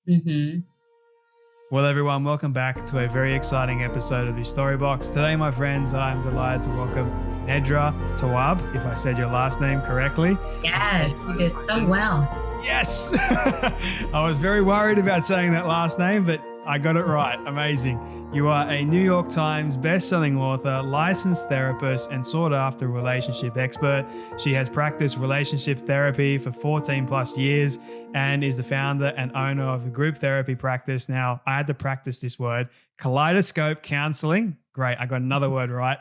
Mm-hmm. Well, everyone, welcome back to a very exciting episode of the Storybox. Today, my friends, I'm delighted to welcome Nedra Tawwab, if I said your last name correctly. Yes, you did so well. Yes! I was very worried about saying that last name, but I got it right. Amazing. You are a New York Times best-selling author, licensed therapist, and sought-after relationship expert. She has practiced relationship therapy for 14 plus years and is the founder and owner of the group therapy practice. Now, I had to practice this word, Kaleidoscope Counseling. Great, I got another word right.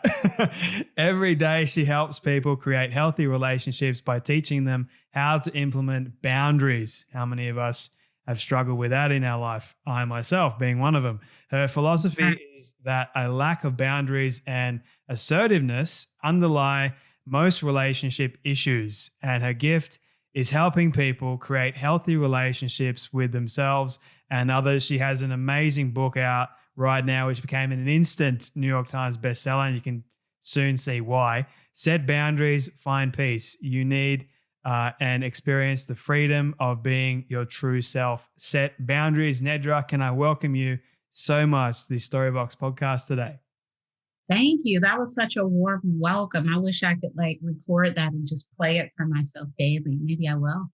Every day, she helps people create healthy relationships by teaching them how to implement boundaries. How many of us have struggled with that in our life? I myself being one of them. Her philosophy is that a lack of boundaries and assertiveness underlie most relationship issues, and her gift is helping people create healthy relationships with themselves and others. She has an amazing book out right now, which became an instant New York Times bestseller, and you can soon see why. Set boundaries, find peace. You need and experience the freedom of being your true self. Set boundaries. Nedra, can I welcome you so much to the Storybox podcast today? Thank you. That was such a warm welcome. I wish I could record that and just play it for myself daily. Maybe I will.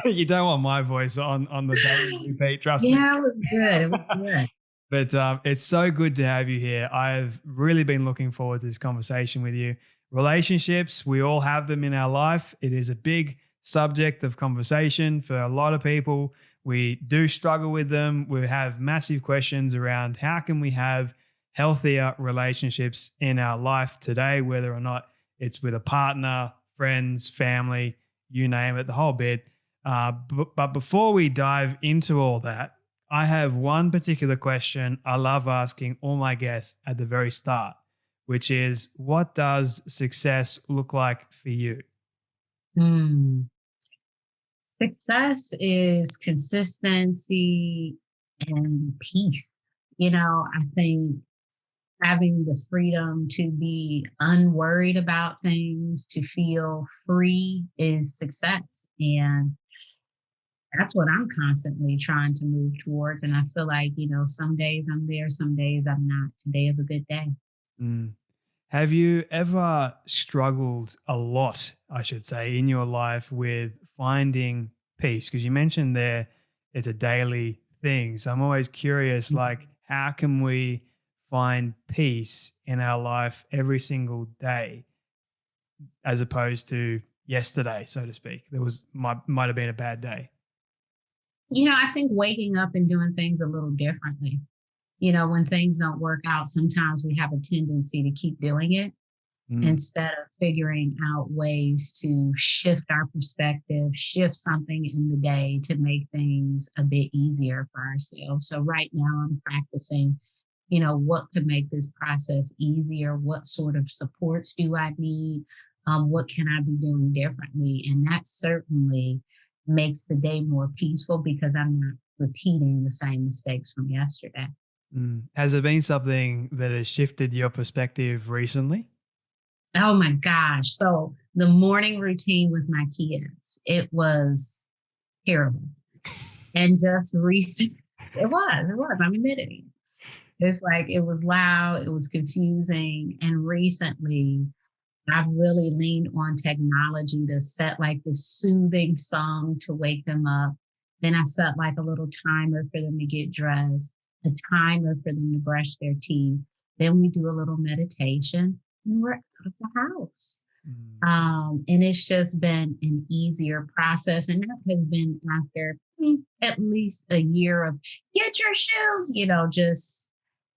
You don't want my voice on the daily repeat, trust me. Yeah, it was good. It was good. But it's so good to have you here. I've really been looking forward to this conversation with you. Relationships, we all have them in our life. It is a big subject of conversation for a lot of people. We do struggle with them. We have massive questions around how can we have healthier relationships in our life today, whether or not it's with a partner, friends, family, you name it, the whole bit. But before we dive into all that, I have one particular question I love asking all my guests at the very start, which is, what does success look like for you? Hmm. Success is consistency and peace. I think having the freedom to be unworried about things, to feel free is success. And that's what I'm constantly trying to move towards. And I feel like, some days I'm there, some days I'm not. Today is a good day. Mm. Have you ever struggled a lot, I should say, in your life with finding peace? Because you mentioned there it's a daily thing. So I'm always curious, like, how can we find peace in our life every single day as opposed to yesterday, so to speak? There was might have been a bad day. I think waking up and doing things a little differently. When things don't work out, sometimes we have a tendency to keep doing it Mm, instead of figuring out ways to shift our perspective, shift something in the day to make things a bit easier for ourselves. So right now I'm practicing, what could make this process easier? What sort of supports do I need? What can I be doing differently? And that certainly makes the day more peaceful because I'm not repeating the same mistakes from yesterday. mm. Has there been something that has shifted your perspective recently? Oh my gosh. So the morning routine with my kids, it was terrible. And just recent, it was, I'm admitting it. It's like it was loud, it was confusing. And recently, I've really leaned on technology to set like this soothing song to wake them up. Then I set like a little timer for them to get dressed, a timer for them to brush their teeth. Then we do a little meditation and we're out of the house. Mm, And it's just been an easier process. And that has been after at least a year of get your shoes, just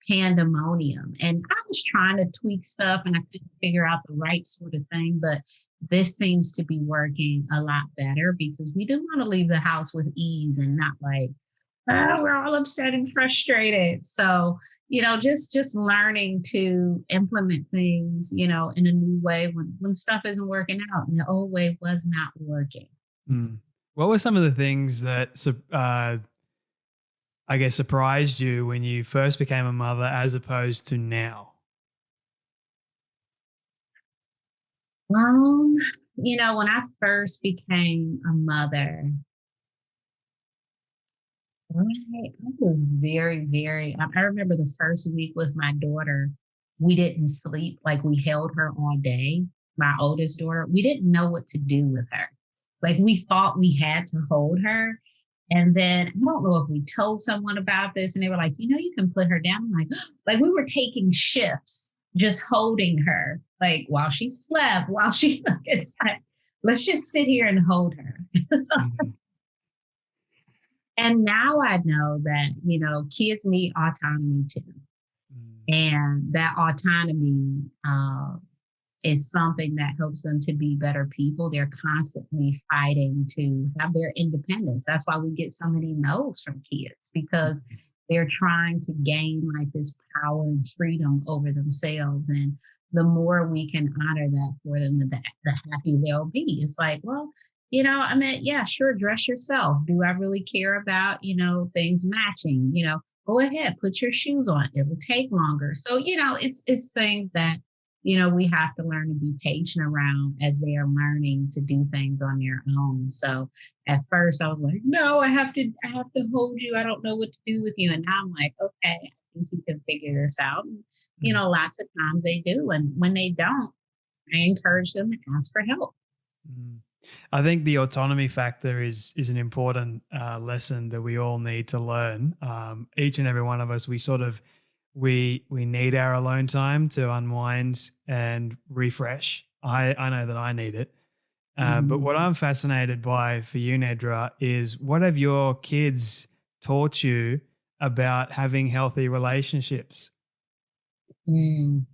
pandemonium. And I was trying to tweak stuff and I couldn't figure out the right sort of thing. But this seems to be working a lot better because we do want to leave the house with ease and not like, oh, we're all upset and frustrated. So, just learning to implement things, in a new way when stuff isn't working out and the old way was not working. mm. What were some of the things that I guess surprised you when you first became a mother as opposed to now? Um, when I first became a mother, I was very, very, I remember the first week with my daughter, we didn't sleep. Like we held her all day, my oldest daughter. We didn't know what to do with her. Like we thought we had to hold her. And then I don't know if we told someone about this and they were like, you can put her down. I'm like, like we were taking shifts, just holding her, like while she slept, while she, it's like, let's just sit here and hold her. Mhm. And now I know that, kids need autonomy too. Mm. And that autonomy is something that helps them to be better people. They're constantly fighting to have their independence. That's why we get so many no's from kids because they're trying to gain like this power and freedom over themselves. And the more we can honor that for them, the happier they'll be. It's like, well, I mean, yeah, sure, dress yourself. Do I really care about, things matching? Go ahead, put your shoes on. It will take longer. So, it's things that we have to learn to be patient around as they are learning to do things on their own. So at first I was like, no, I have to hold you. I don't know what to do with you. And now I'm like, okay, I think you can figure this out. And, Mm. lots of times they do. And when they don't, I encourage them to ask for help. Mm. I think the autonomy factor is an important lesson that we all need to learn. Each and every one of us, we need our alone time to unwind and refresh. I know that I need it. But Mhm. what I'm fascinated by for you, Nedra, is what have your kids taught you about having healthy relationships? Mm.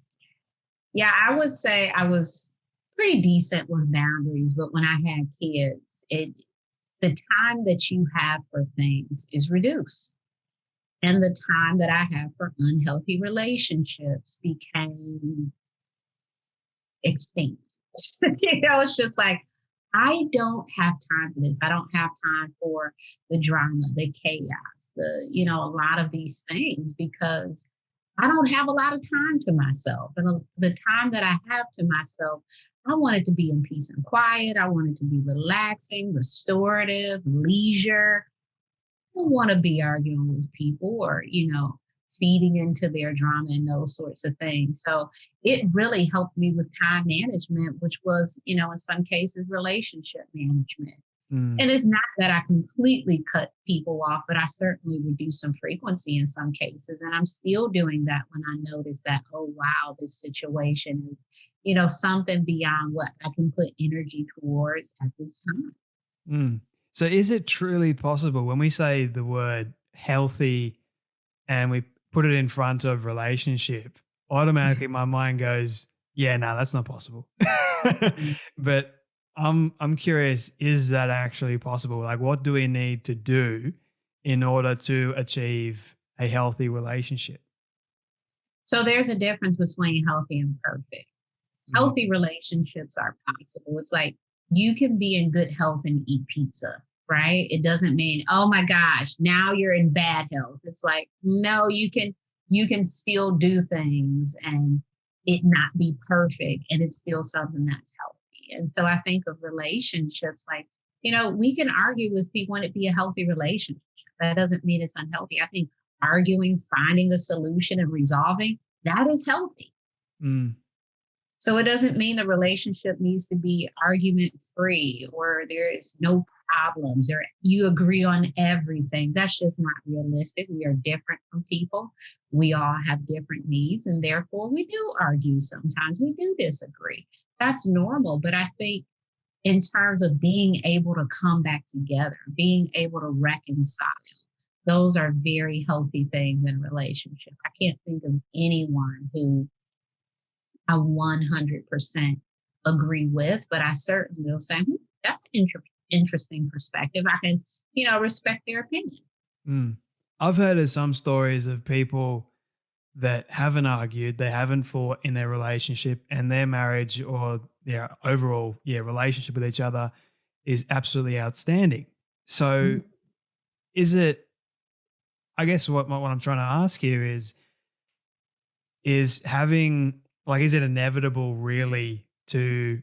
Yeah, I would say I was pretty decent with boundaries, but when I had kids, the time that you have for things is reduced. And the time that I have for unhealthy relationships became extinct. It's just like, I don't have time for this. I don't have time for the drama, the chaos, a lot of these things because I don't have a lot of time to myself. And the time that I have to myself, I want it to be in peace and quiet. I want it to be relaxing, restorative, leisure. Don't want to be arguing with people or, feeding into their drama and those sorts of things. So it really helped me with time management, which was, in some cases, relationship management. Mm. And it's not that I completely cut people off, but I certainly reduce some frequency in some cases. And I'm still doing that when I notice that, oh, wow, this situation is, something beyond what I can put energy towards at this time. Mm. So, is it truly possible when we say the word healthy and we put it in front of relationship, automatically my mind goes, yeah, no, that's not possible. But I'm curious, is that actually possible? Like, what do we need to do in order to achieve a healthy relationship? So there's a difference between healthy and perfect. Mm. Healthy relationships are possible. It's like you can be in good health and eat pizza, right? It doesn't mean, oh my gosh, now you're in bad health. It's like, no, you can still do things and it not be perfect and it's still something that's healthy. And so I think of relationships like, we can argue with people and it be a healthy relationship. That doesn't mean it's unhealthy. I think arguing, finding a solution and resolving, that is healthy. Mm. So it doesn't mean the relationship needs to be argument free or there is no problems or you agree on everything. That's just not realistic. We are different from people. We all have different needs and therefore we do argue sometimes. We do disagree. That's normal. But I think in terms of being able to come back together, being able to reconcile, those are very healthy things in a relationship. I can't think of anyone who I 100% agree with, but I certainly will say, that's an interesting perspective. I can, respect their opinion. Mm. I've heard of some stories of people that haven't argued, they haven't fought in their relationship, and their marriage or their overall relationship with each other is absolutely outstanding. So, Mm. is it? I guess what I'm trying to ask here is having like is it inevitable really to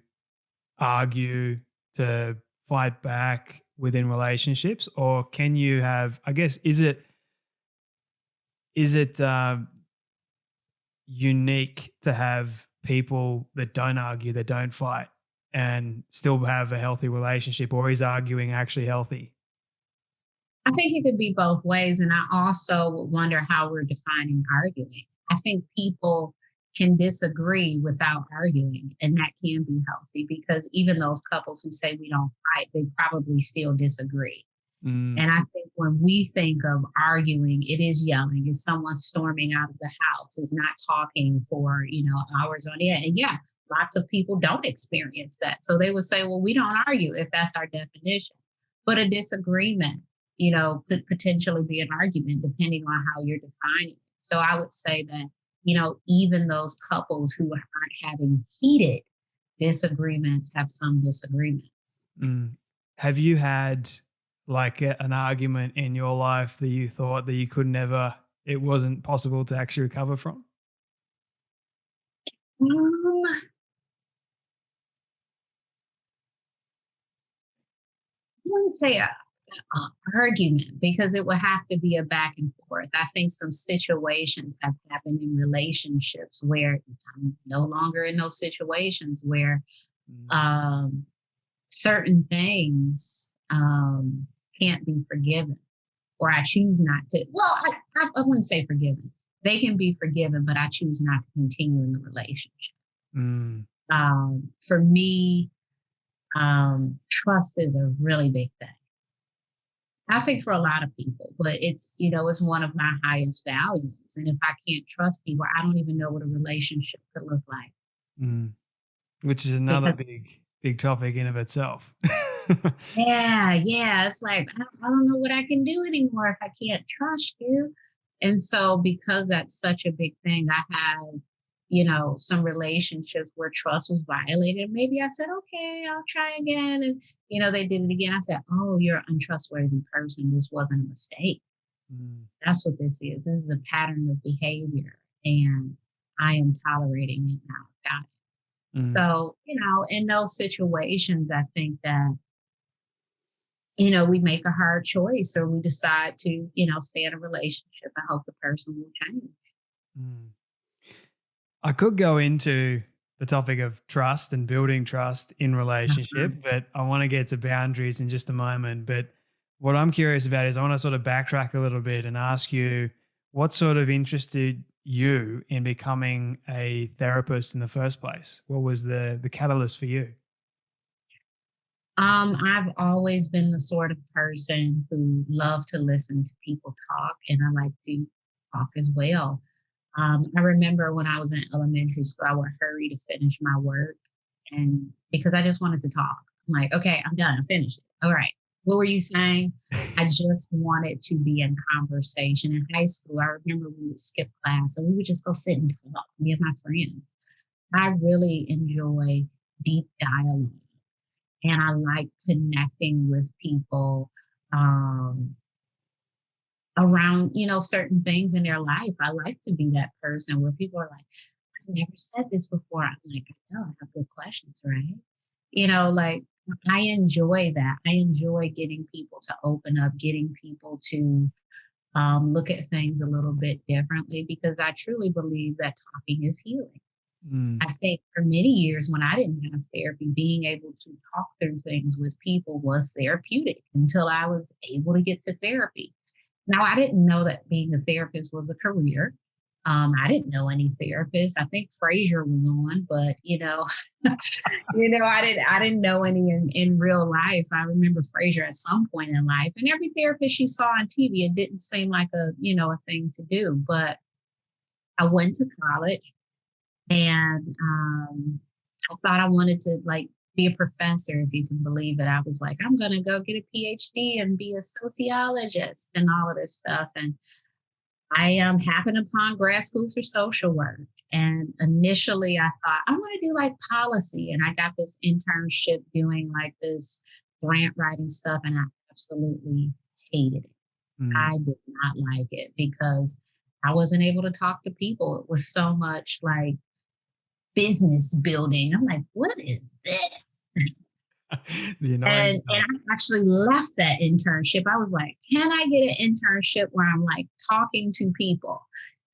argue, to fight back, within relationships, or can you have, I guess, is it unique to have people that don't argue, that don't fight, and still have a healthy relationship, or is arguing actually healthy? I think it could be both ways. And I also wonder how we're defining arguing. I think people can disagree without arguing, and that can be healthy because even those couples who say we don't fight, they probably still disagree. Mm, And I think when we think of arguing, it is yelling. It's someone storming out of the house. It's not talking for, hours on end. And yeah, lots of people don't experience that. So they would say, well, we don't argue if that's our definition. But a disagreement, could potentially be an argument depending on how you're defining it. So I would say that, even those couples who aren't having heated disagreements have some disagreements. mm. Have you had like an argument in your life that you thought that you could never, it wasn't possible to actually recover from? Um, I wouldn't say a argument because it would have to be a back and forth. I think some situations have happened in relationships where I'm no longer in those situations where Mm, um, certain things can't be forgiven, or I choose not to. Well, I wouldn't say forgiven. They can be forgiven, but I choose not to continue in the relationship. mm, For me, trust is a really big thing. I think for a lot of people, but it's one of my highest values. And if I can't trust people, I don't even know what a relationship could look like. mm. Which is another Because big topic in of itself. yeah, it's like I don't know what I can do anymore if I can't trust you. And so because that's such a big thing, I have, some relationships where trust was violated. Maybe I said, okay, I'll try again. And, they did it again. I said, oh, you're an untrustworthy person. This wasn't a mistake. Mm, That's what this is. This is a pattern of behavior, and I am tolerating it now. Got it. mm. So, in those situations, I think that, we make a hard choice or we decide to, stay in a relationship and hope the person will change. Mm. I could go into the topic of trust and building trust in relationship, Mhm. but I want to get to boundaries in just a moment. But what I'm curious about is I want to sort of backtrack a little bit and ask you what sort of interested you in becoming a therapist in the first place? What was the catalyst for you? I've always been the sort of person who loved to listen to people talk, and I like to talk as well. I remember when I was in elementary school, I would hurry to finish my work, and because I just wanted to talk. I'm like, okay, I'm done. I finished it. All right. What were you saying? I just wanted to be in conversation. In high school, I remember we would skip class and we would just go sit and talk, me and my friends. I really enjoy deep dialogue, and I like connecting with people um, around, certain things in their life. I like to be that person where people are like, I've never said this before. I'm like, I know I have good questions, right? Like I enjoy that. I enjoy getting people to open up, getting people to look at things a little bit differently because I truly believe that talking is healing. Mm, I think for many years when I didn't have therapy, being able to talk through things with people was therapeutic until I was able to get to therapy. Now, I didn't know that being a therapist was a career. I didn't know any therapists. I think Frasier was on, but I didn't know any in real life. I remember Frasier at some point in life, and every therapist you saw on TV, it didn't seem like a thing to do. But I went to college, and I thought I wanted to like be a professor, if you can believe it. I was like, I'm gonna go get a PhD and be a sociologist and all of this stuff. And I happened upon grad school for social work. And initially I thought I want to do like policy. And I got this internship doing like this grant writing stuff, and I absolutely hated it. mm. I did not like it because I wasn't able to talk to people. It was so much like business building. I'm like, what is this? The annoying And stuff. I actually left that internship. I was like, can I get an internship where I'm like talking to people?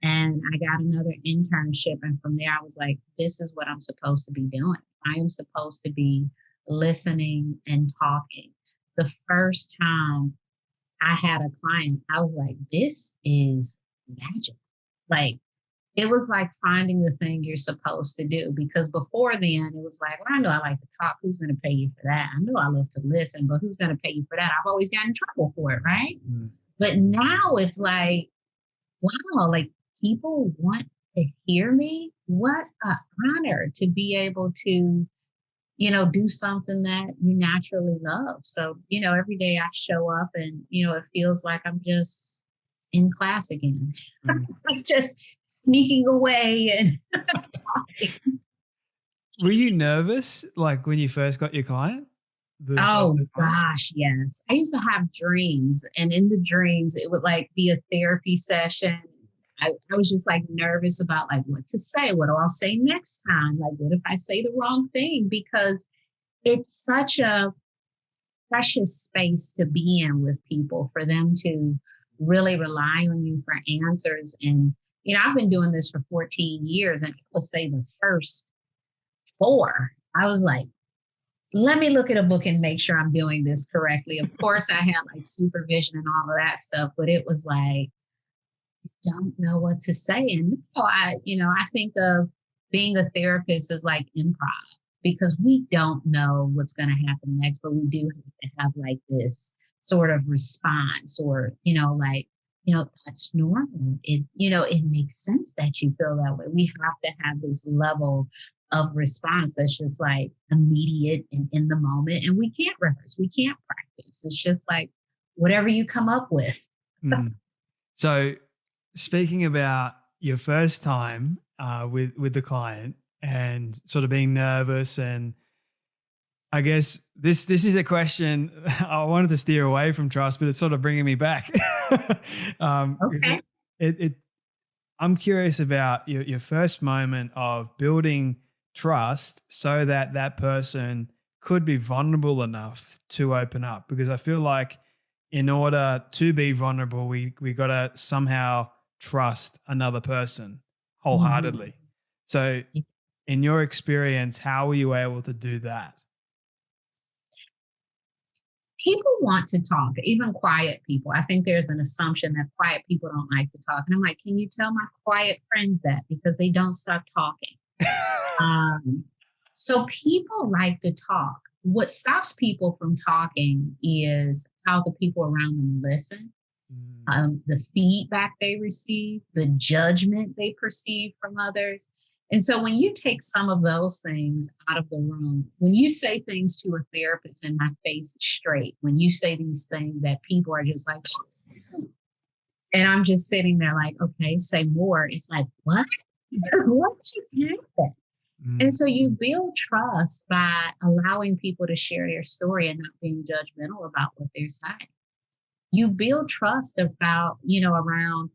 And I got another internship. And from there, I was like, this is what I'm supposed to be doing. I am supposed to be listening and talking. The first time I had a client, I was like, this is magic. Like, it was like finding the thing you're supposed to do, because before then it was like, well, I know I like to talk. Who's going to pay you for that? I know I love to listen, but who's going to pay you for that? I've always gotten in trouble for it, right? Mm, But now it's like, wow, like people want to hear me. What an honor to be able to, do something that you naturally love. So, every day I show up and, it feels like I'm just in class again. mm. I'm just sneaking away and talking. Were you nervous like when you first got your client? The first Oh time? gosh, yes. I used to have dreams, and in the dreams, it would like be a therapy session. I was just like nervous about like what to say. What do I say next time? Like, what if I say the wrong thing? Because it's such a precious space to be in with people, for them to really rely on you for answers. And, I've been doing this for 14 years, and I would say the first four, I was like, let me look at a book and make sure I'm doing this correctly. Of course, I had like supervision and all of that stuff, but it was like, don't know what to say. And I think of being a therapist as like improv, because we don't know what's going to happen next, but we do have to have like this sort of response, or, that's normal. It makes sense that you feel that way. We have to have this level of response that's just like immediate and in the moment. And we can't rehearse, we can't practice. It's just like whatever you come up with. Mm. So speaking about your first time with the client and sort of being nervous, and I guess this is a question I wanted to steer away from trust, but it's sort of bringing me back. Okay. It I'm curious about your first moment of building trust so that that person could be vulnerable enough to open up, because I feel like in order to be vulnerable, we got to somehow trust another person Mhm. wholeheartedly. So in your experience, how were you able to do that? People want to talk, even quiet people. I think there's an assumption that quiet people don't like to talk. And I'm like, can you tell my quiet friends that? Because they don't stop talking. Um, so people like to talk. What stops people from talking is how the people around them listen, Mm, the feedback they receive, the judgment they perceive from others. And so when you take some of those things out of the room, when you say things to a therapist and my face is straight, when you say these things that people are just like, and I'm just sitting there like, okay, say more. It's like, what? What just happened? And mm, so you build trust by allowing people to share their story and not being judgmental about what they're saying. You build trust about, around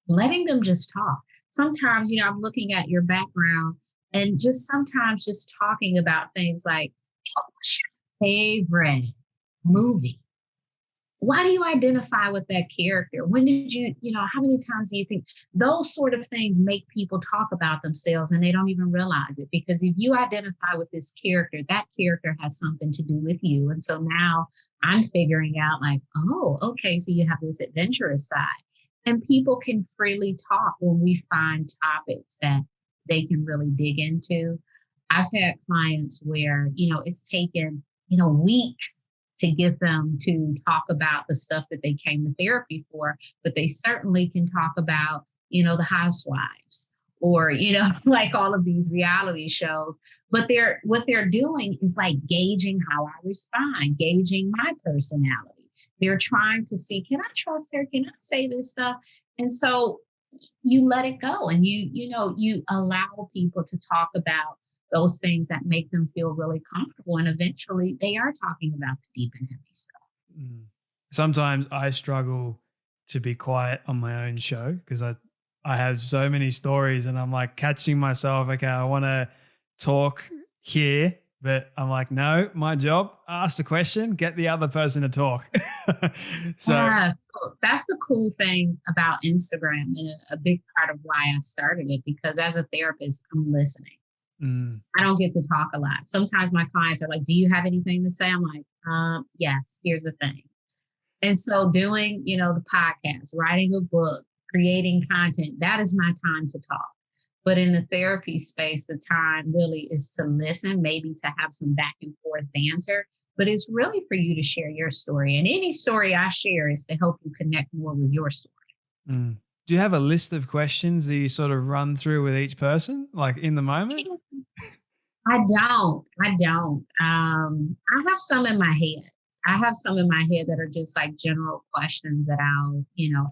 letting them just talk. Sometimes, I'm looking at your background, and just sometimes just talking about things like, what's your favorite movie? Why do you identify with that character? When did how many times do you think those sort of things make people talk about themselves and they don't even realize it? Because if you identify with this character, that character has something to do with you. And so now I'm figuring out like, oh, okay, so you have this adventurous side. And people can freely talk when we find topics that they can really dig into. I've had clients where, it's taken, weeks to get them to talk about the stuff that they came to therapy for, but they certainly can talk about, the housewives, or, like all of these reality shows. But what they're doing is like gauging how I respond, gauging my personality. They're trying to see, can I trust her? Can I say this stuff? And so you let it go, and you allow people to talk about those things that make them feel really comfortable, and eventually they are talking about the deep and heavy stuff. mm. Sometimes I struggle to be quiet on my own show because I have so many stories and I'm like catching myself. Okay, I want to talk here, But I'm like, no, my job, ask the question, get the other person to talk. So, Yeah, so that's the cool thing about Instagram, and a big part of why I started it, because as a therapist, I'm listening. mm, I don't get to talk a lot. Sometimes my clients are like, "Do you have anything to say?" I'm like, yes, here's the thing. And so doing, the podcast, writing a book, creating content, that is my time to talk. But in the therapy space, the time really is to listen, maybe to have some back and forth banter. But it's really for you to share your story. And any story I share is to help you connect more with your story. mm. Do you have a list of questions that you sort of run through with each person, like in the moment? I don't. I don't. I have some in my head. I have some in my head that are just like general questions that I'll,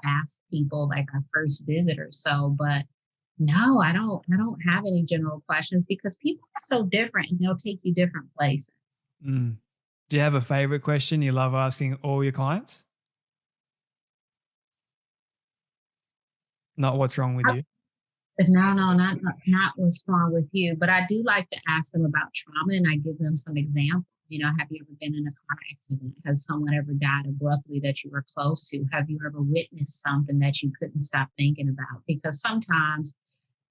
ask people like our first visitors. So, but no, I don't have any general questions because people are so different and they'll take you different places. Mm. Do you have a favorite question you love asking all your clients? Not what's wrong with you. But no, no, not what's wrong with you. But I do like to ask them about trauma, and I give them some examples. Have you ever been in a car accident? Has someone ever died abruptly that you were close to? Have you ever witnessed something that you couldn't stop thinking about? Because sometimes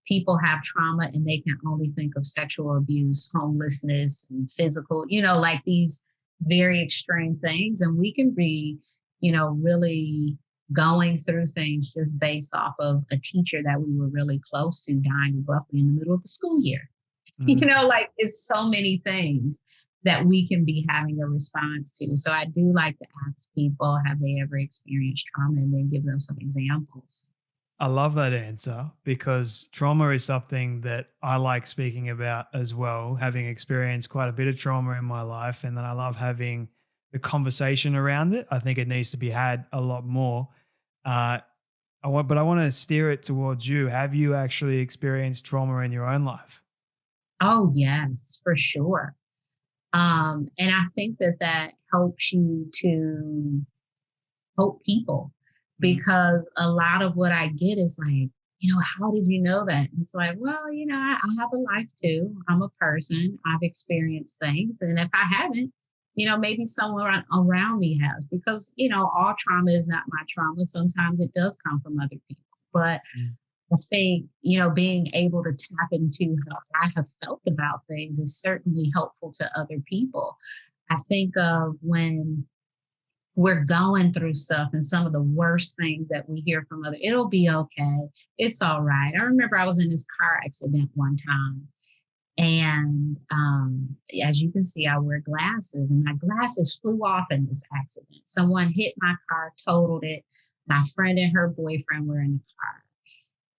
people have trauma and they can only think of sexual abuse, homelessness, and physical, like these very extreme things. And we can be, really going through things just based off of a teacher that we were really close to dying abruptly in the middle of the school year. Mm. Like it's so many things that we can be having a response to. So I do like to ask people, have they ever experienced trauma, and then give them some examples. I love that answer because trauma is something that I like speaking about as well, having experienced quite a bit of trauma in my life. And then I love having the conversation around it. I think it needs to be had a lot more. Uh, but I want to steer it towards you. Have you actually experienced trauma in your own life? Oh, yes, for sure. And I think that helps you to help people, Mm, because a lot of what I get is like, how did you know that? And it's like, well, I have a life too. I'm a person. I've experienced things. And if I haven't, maybe someone around me has, because, all trauma is not my trauma. Sometimes it does come from other people. But mm, I think, being able to tap into how I have felt about things is certainly helpful to other people. I think of when we're going through stuff and some of the worst things that we hear from other, it'll be okay. It's all right. I remember I was in this car accident one time. And as you can see, I wear glasses, and my glasses flew off in this accident. Someone hit my car, totaled it. My friend and her boyfriend were in the car.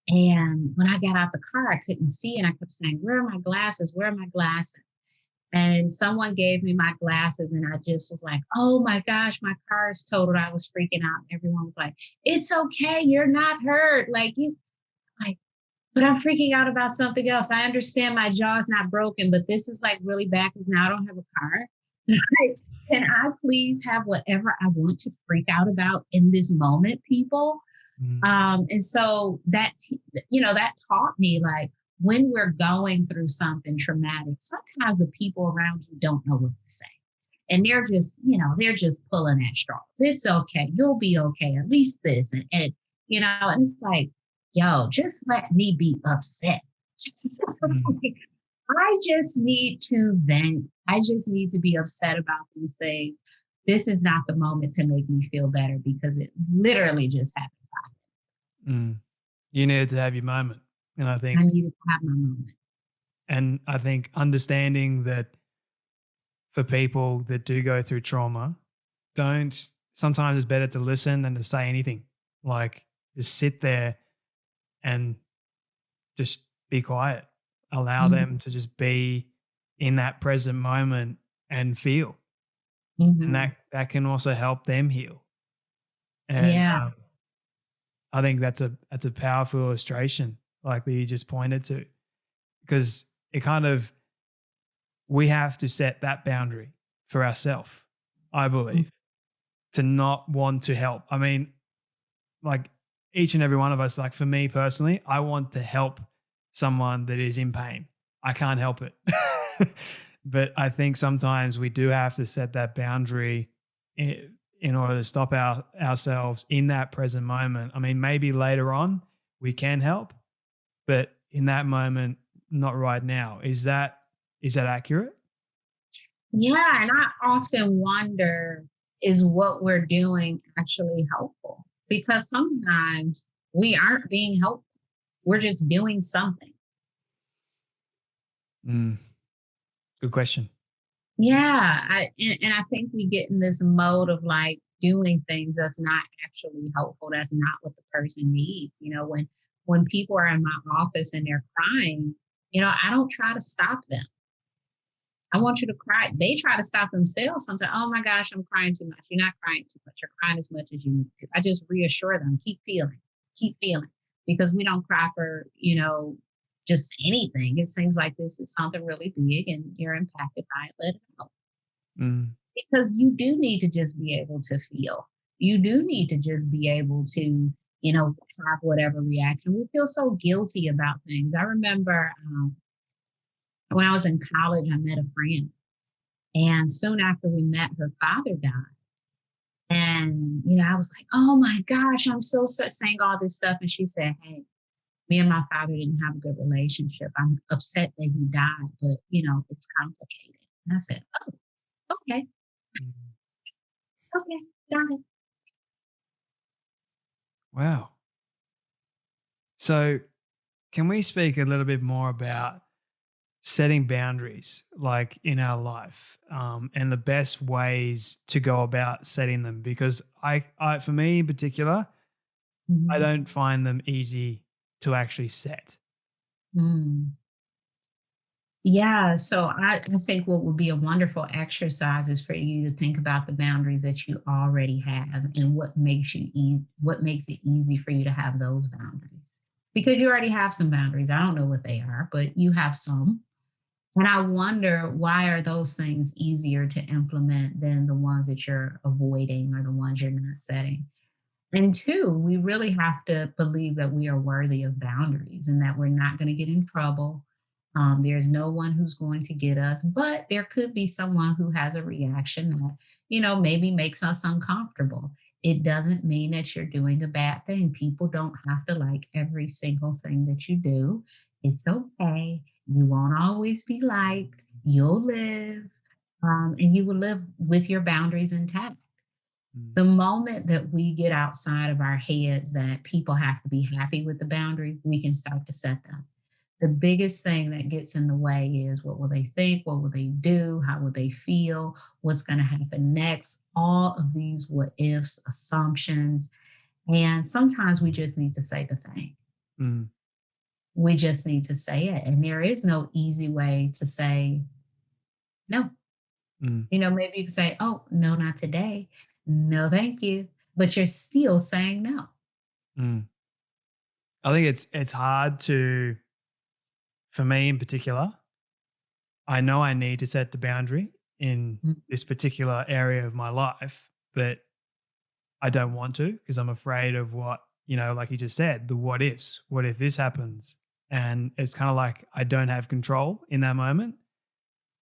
And when I got out the car, I couldn't see, and I kept saying, "Where are my glasses? Where are my glasses?" And someone gave me my glasses, and I just was like, "Oh my gosh, my car is totaled." I was freaking out. And everyone was like, "It's okay. You're not hurt." Like, but I'm freaking out about something else. I understand my jaw's not broken, but this is like really bad because now I don't have a car. Like, can I please have whatever I want to freak out about in this moment, people? mm, And so that taught me, like, when we're going through something traumatic, sometimes the people around you don't know what to say. And they're just pulling at straws. It's okay. You'll be okay. At least this. And it's like, yo, just let me be upset. mm. I just need to vent. I just need to be upset about these things. This is not the moment to make me feel better because it literally just happened. Mm. You needed to have your moment. And I needed to have my moment. I think understanding that for people that do go through trauma, don't sometimes it's better to listen than to say anything. Like just sit there and just be quiet. Allow Mhm, them to just be in that present moment and feel. And mhm. that can also help them heal. And Yeah. I think that's a powerful illustration, like that you just pointed to, because it kind of we have to set that boundary for ourselves, I Mm, believe, to not want to help. I mean, like each and every one of us, like for me personally, I want to help someone that is in pain. I can't help it. But I think sometimes we do have to set that boundary in order to stop ourselves in that present moment. I mean, maybe later on we can help, but in that moment, not right now. Is that accurate? Yeah, and I often wonder, is what we're doing actually helpful? Because sometimes we aren't being helpful. We're just doing something. Mm, good question. Yeah, and I think we get in this mode of like doing things that's not actually helpful. That's not what the person needs. When people are in my office and they're crying, I don't try to stop them. I want you to cry. They try to stop themselves sometimes. Oh my gosh, I'm crying too much. You're not crying too much. You're crying as much as you need to. I just reassure them, keep feeling, because we don't cry for, just anything. It seems like this is something really big and you're impacted by it. Let it out. Mm, Because you do need to just be able to feel. You do need to just be able to, have whatever reaction. We feel so guilty about things. I remember when I was in college, I met a friend. And soon after we met, her father died. And, I was like, oh my gosh, I'm so saying all this stuff. And she said, hey, me and my father didn't have a good relationship. I'm upset that he died, but, it's complicated. And I said, oh, okay, mm. okay, got it. Wow. So, can we speak a little bit more about setting boundaries, like in our life, and the best ways to go about setting them? Because for me in particular, I Mhm. don't find them easy to actually set. Mm. Yeah, so I think what would be a wonderful exercise is for you to think about the boundaries that you already have and what makes it easy for you to have those boundaries. Because you already have some boundaries. I don't know what they are, but you have some. And I wonder, why are those things easier to implement than the ones that you're avoiding or the ones you're not setting? And two, we really have to believe that we are worthy of boundaries and that we're not going to get in trouble. There's no one who's going to get us, but there could be someone who has a reaction that, maybe makes us uncomfortable. It doesn't mean that you're doing a bad thing. People don't have to like every single thing that you do. It's okay. You won't always be liked. You'll live, and you will live with your boundaries intact. Mm, The moment that we get outside of our heads that people have to be happy with the boundary, we can start to set them. The biggest thing that gets in the way is, what will they think? What will they do? How will they feel? What's going to happen next? All of these what ifs, assumptions. And sometimes we just need to say the thing. mm, We just need to say it. And there is no easy way to say no. mm, Maybe you can say, oh, no, not today. No, thank you. But you're still saying no. mm. I think it's hard to, for me in particular, I know I need to set the boundary in Mm. this particular area of my life, but I don't want to because I'm afraid of what, like you just said, the what ifs. What if this happens? And it's kind of like I don't have control in that moment.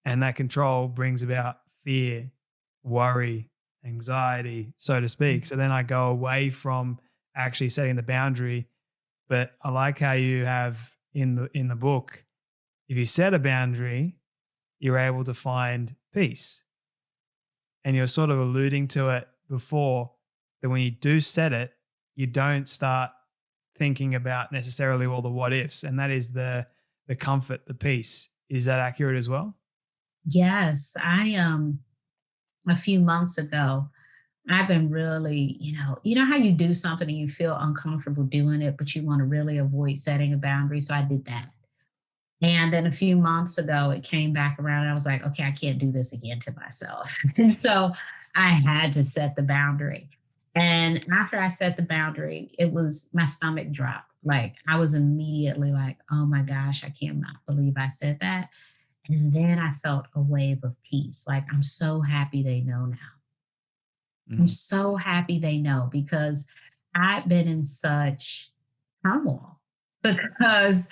And that control brings about fear, worry, anxiety, so to speak. So then I go away from actually setting the boundary. But I like how you have in the book, if you set a boundary, you're able to find peace. And you're sort of alluding to it before, that when you do set it, you don't start thinking about necessarily all the what ifs. And that is the comfort, the peace. Is that accurate as well? Yes, I a few months ago, I've been really, how you do something and you feel uncomfortable doing it, but you want to really avoid setting a boundary. So I did that. And then a few months ago, it came back around and I was like, okay, I can't do this again to myself. And so I had to set the boundary. And after I set the boundary, it was my stomach dropped. Like I was immediately like, oh my gosh, I cannot believe I said that. And then I felt a wave of peace. Like, I'm so happy they know now. I'm Mm, so happy they know, because I've been in such turmoil because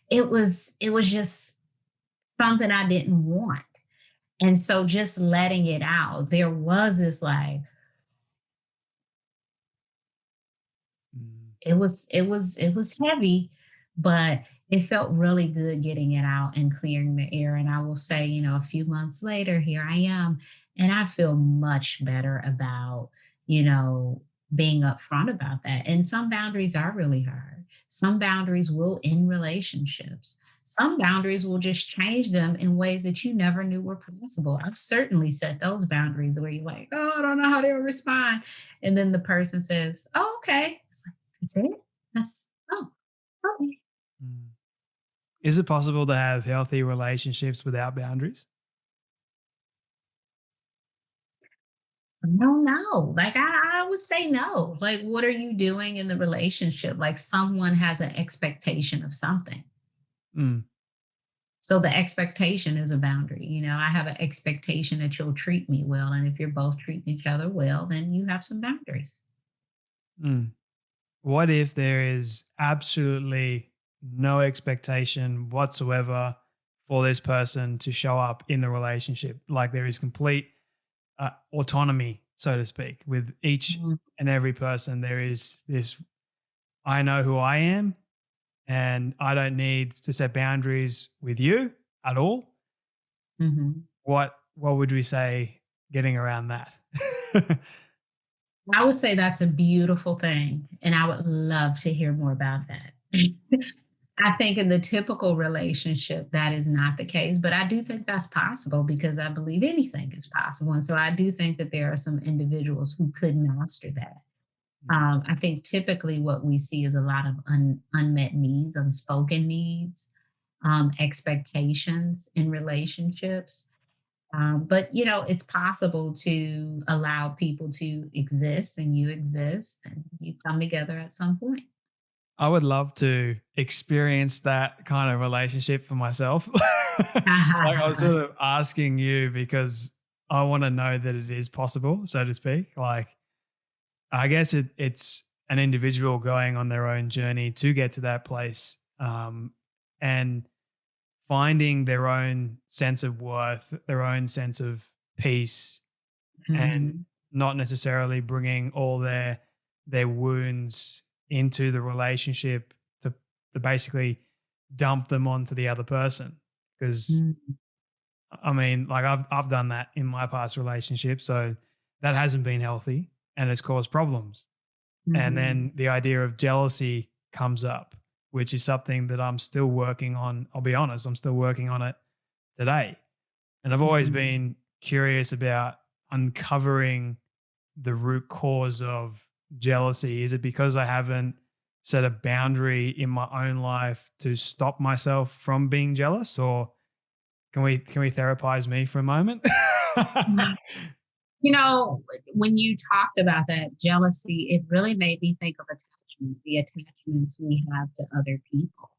it was just something I didn't want. And so just letting it out, there was this like, Mm. it was heavy, but it felt really good getting it out and clearing the air. And I will say, a few months later, here I am, and I feel much better about, you know, being upfront about that. And some boundaries are really hard. Some boundaries will end relationships. Some boundaries will just change them in ways that you never knew were possible. I've certainly set those boundaries where you're like, oh, I don't know how they'll respond. And then the person says, oh, okay. That's it? That's oh, okay. Mm. Is it possible to have healthy relationships without boundaries? No, no. Like I would say no. Like, what are you doing in the relationship? Like someone has an expectation of something. Mm. So the expectation is a boundary. I have an expectation that you'll treat me well. And if you're both treating each other well, then you have some boundaries. Mm. What if there is absolutely no expectation whatsoever for this person to show up in the relationship? Like there is complete autonomy, so to speak, with each Mhm. and every person. There is this I know who I am, and I don't need to set boundaries with you at all. Mhm. What would we say getting around that? I would say that's a beautiful thing, and I would love to hear more about that. I think in the typical relationship, that is not the case, but I do think that's possible because I believe anything is possible. And so I do think that there are some individuals who could master that. I think typically what we see is a lot of unmet needs, unspoken needs, expectations in relationships. But it's possible to allow people to exist and you exist and you come together at some point. I would love to experience that kind of relationship for myself. Like I was sort of asking you because I want to know that it is possible, so to speak. Like I guess it's an individual going on their own journey to get to that place, and finding their own sense of worth, their own sense of peace, and Mhm. not necessarily bringing all their wounds into the relationship to basically dump them onto the other person. Because Mhm. I mean, like I've done that in my past relationship, so that hasn't been healthy and it's caused problems. And Mhm. then the idea of jealousy comes up, which is something that I'm still working on. I'll be honest, I'm still working on it today. And I've always Mhm. been curious about uncovering the root cause of jealousy. Is it because I haven't set a boundary in my own life to stop myself from being jealous? Or can we therapize me for a moment? You know, when you talked about that jealousy, it really made me think of attachment, the attachments we have to other people.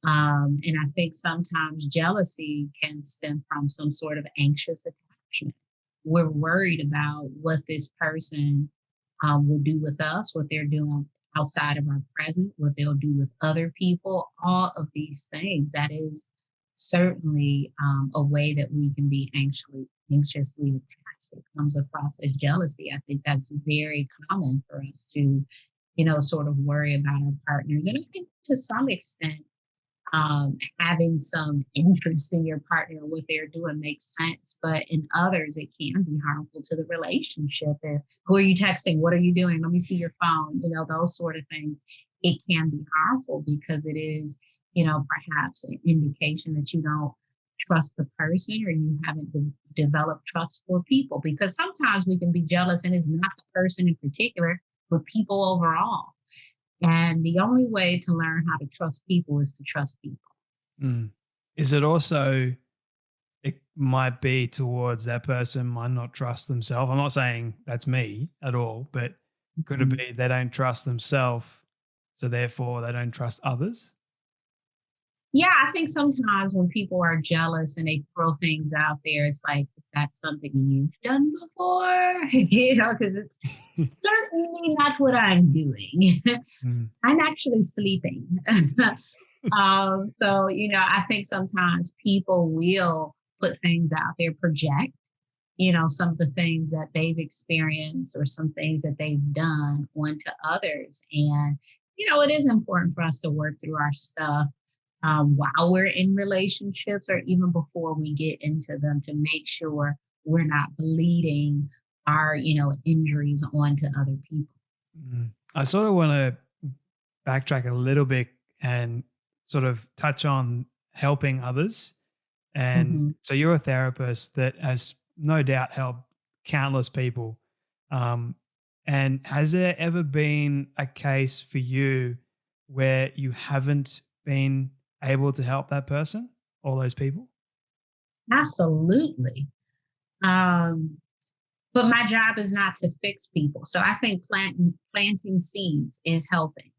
And I think sometimes jealousy can stem from some sort of anxious attachment. We're worried about what this person will do with us, what they're doing outside of our present, what they'll do with other people, all of these things. That is certainly a way that we can be anxiously attached. It comes across as jealousy. I think that's very common for us to, sort of worry about our partners. And I think to some extent, having some interest in your partner or what they're doing makes sense. But in others, it can be harmful to the relationship. If, who are you texting? What are you doing? Let me see your phone. Those sort of things. It can be harmful because it is, perhaps an indication that you don't trust the person or you haven't developed trust for people. Because sometimes we can be jealous and it's not the person in particular, but people overall. And the only way to learn how to trust people is to trust people. Mm. Is it also it might be towards that person might not trust themselves? I'm not saying that's me at all, but could it Mhm. be they don't trust themselves, so therefore they don't trust others? Yeah, I think sometimes when people are jealous and they throw things out there, it's like, is that something you've done before? Because it's certainly not what I'm doing. Mm. I'm actually sleeping. So, I think sometimes people will put things out there, project, some of the things that they've experienced or some things that they've done onto others. And, it is important for us to work through our stuff while we're in relationships or even before we get into them to make sure we're not bleeding our, injuries onto other people. I sort of want to backtrack a little bit and sort of touch on helping others. And hmm so you're a therapist that has no doubt helped countless people. Um, and has there ever been a case for you where you haven't been able to help that person or those people? Absolutely. Um, but my job is not to fix people. So I think planting seeds is helping.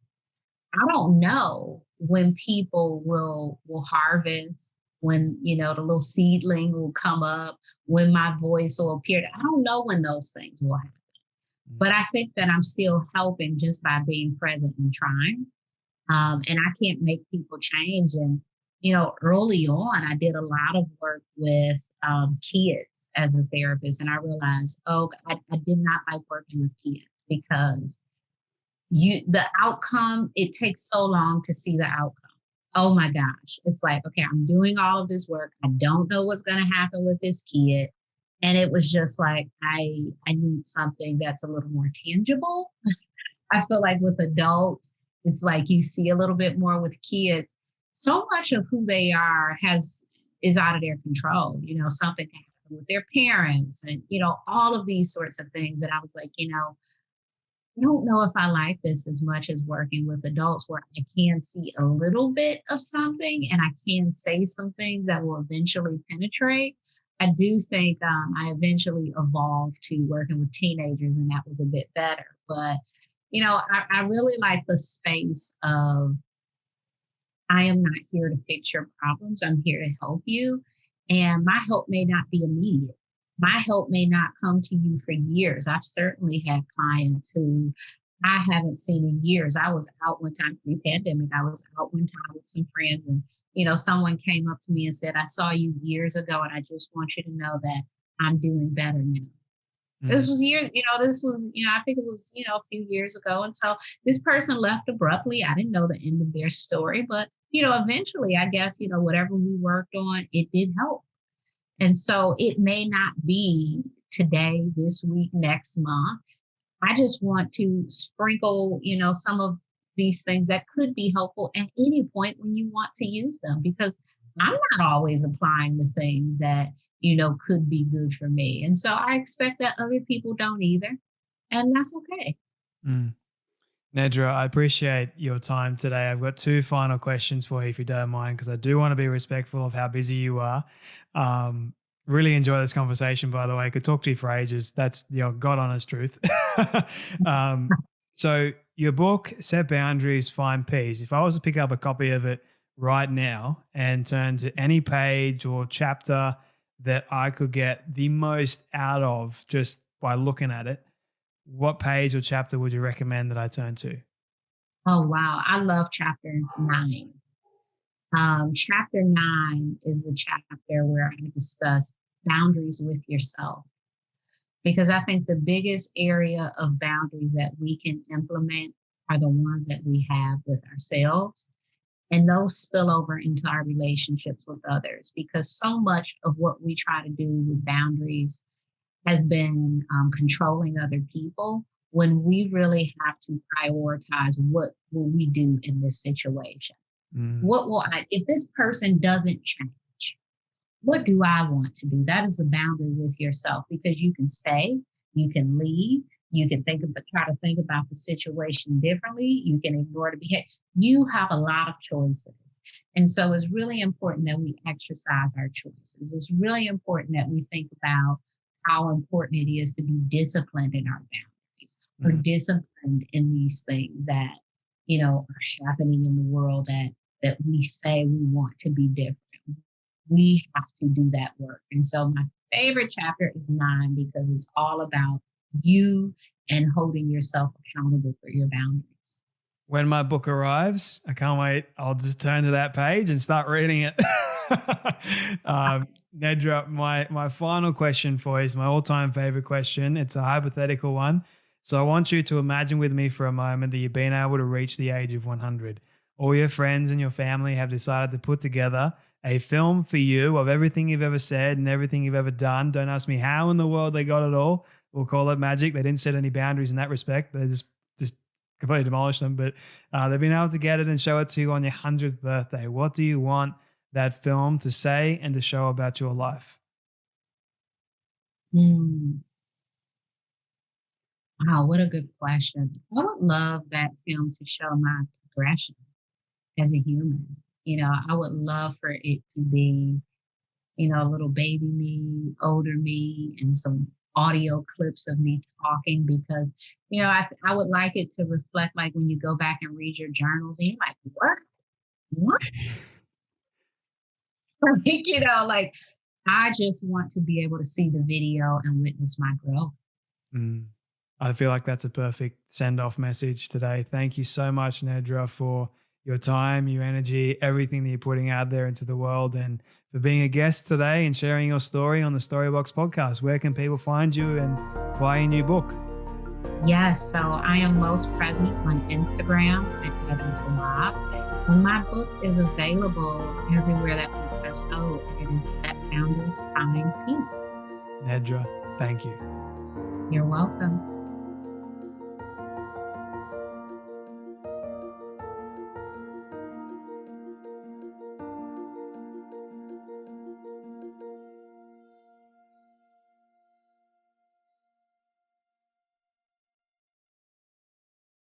I don't know when people will harvest, when the little seedling will come up, when my voice will appear. I don't know when those things will happen. But I think that I'm still helping just by being present and trying. And I can't make people change. And, early on, I did a lot of work with kids as a therapist. And I realized, I did not like working with kids because the outcome, it takes so long to see the outcome. Oh my gosh. It's like, okay, I'm doing all of this work. I don't know what's going to happen with this kid. And it was just like, I need something that's a little more tangible. I feel like with adults, it's like you see a little bit more. With kids. So much of who they are is out of their control. Something can happen with their parents and, all of these sorts of things that I was like, I don't know if I like this as much as working with adults where I can see a little bit of something and I can say some things that will eventually penetrate. I do think I eventually evolved to working with teenagers and that was a bit better. But, I really like the space of I am not here to fix your problems. I'm here to help you. And my help may not be immediate. My help may not come to you for years. I've certainly had clients who I haven't seen in years. I was out one time pre-pandemic. I was out one time with some friends and, someone came up to me and said, I saw you years ago and I just want you to know that I'm doing better now. This Mm. was years, this was, I think it was, a few years ago. And so this person left abruptly. I didn't know the end of their story, but, eventually, I guess, whatever we worked on, it did help. And so it may not be today, this week, next month. I just want to sprinkle, some of these things that could be helpful at any point when you want to use them, because I'm not always applying the things that, could be good for me. And so I expect that other people don't either. And that's okay. Mm. Nedra, I appreciate your time today. I've got two final questions for you, if you don't mind, because I do want to be respectful of how busy you are. Um, really enjoy this conversation, by the way. I could talk to you for ages. That's God honest truth. um, so your book, Set Boundaries, Find Peace. If I was to pick up a copy of it right now and turn to any page or chapter that I could get the most out of just by looking at it, what page or chapter would you recommend that I turn to? Oh, wow. I love chapter 9. Chapter 9 is the chapter where I discuss boundaries with yourself. Because I think the biggest area of boundaries that we can implement are the ones that we have with ourselves. And those spill over into our relationships with others. Because so much of what we try to do with boundaries has been controlling other people when we really have to prioritize what will we do in this situation. Mm, What will I, if this person doesn't change, what do I want to do? That is the boundary with yourself, because you can stay, you can leave, you can try to think about the situation differently, you can ignore the behavior. You have a lot of choices. And so it's really important that we exercise our choices. It's really important that we think about how important it is to be disciplined in our boundaries or mm. disciplined in these things that, are happening in the world that we say we want to be different. We have to do that work. And so my favorite chapter is 9 because it's all about you and holding yourself accountable for your boundaries. When my book arrives, I can't wait. I'll just turn to that page and start reading it. Nedra, my final question for you is my all-time favorite question. It's a hypothetical one. So I want you to imagine with me for a moment that you've been able to reach the age of 100. All your friends and your family have decided to put together a film for you of everything you've ever said and everything you've ever done. Don't ask me how in the world they got it all. We'll call it magic. They didn't set any boundaries in that respect. They just completely demolished them. But they've been able to get it and show it to you on your 100th birthday. What do you want that film to say and to show about your life? Mm, wow, what a good question. I would love that film to show my progression as a human. I would love for it to be, a little baby me, older me, and some audio clips of me talking because, I would like it to reflect like when you go back and read your journals and you're like, what? What? Like, like I just want to be able to see the video and witness my growth. Mm. I feel like that's a perfect send off message today. Thank you so much, Nedra, for your time, your energy, everything that you're putting out there into the world, and for being a guest today and sharing your story on the Storybox podcast. Where can people find you and buy your new book? Yes, so I am most present on Instagram at Nedra Tawwab. And my book is available everywhere that books are sold. It is Set Founders Find Peace. Nedra, thank you. You're welcome.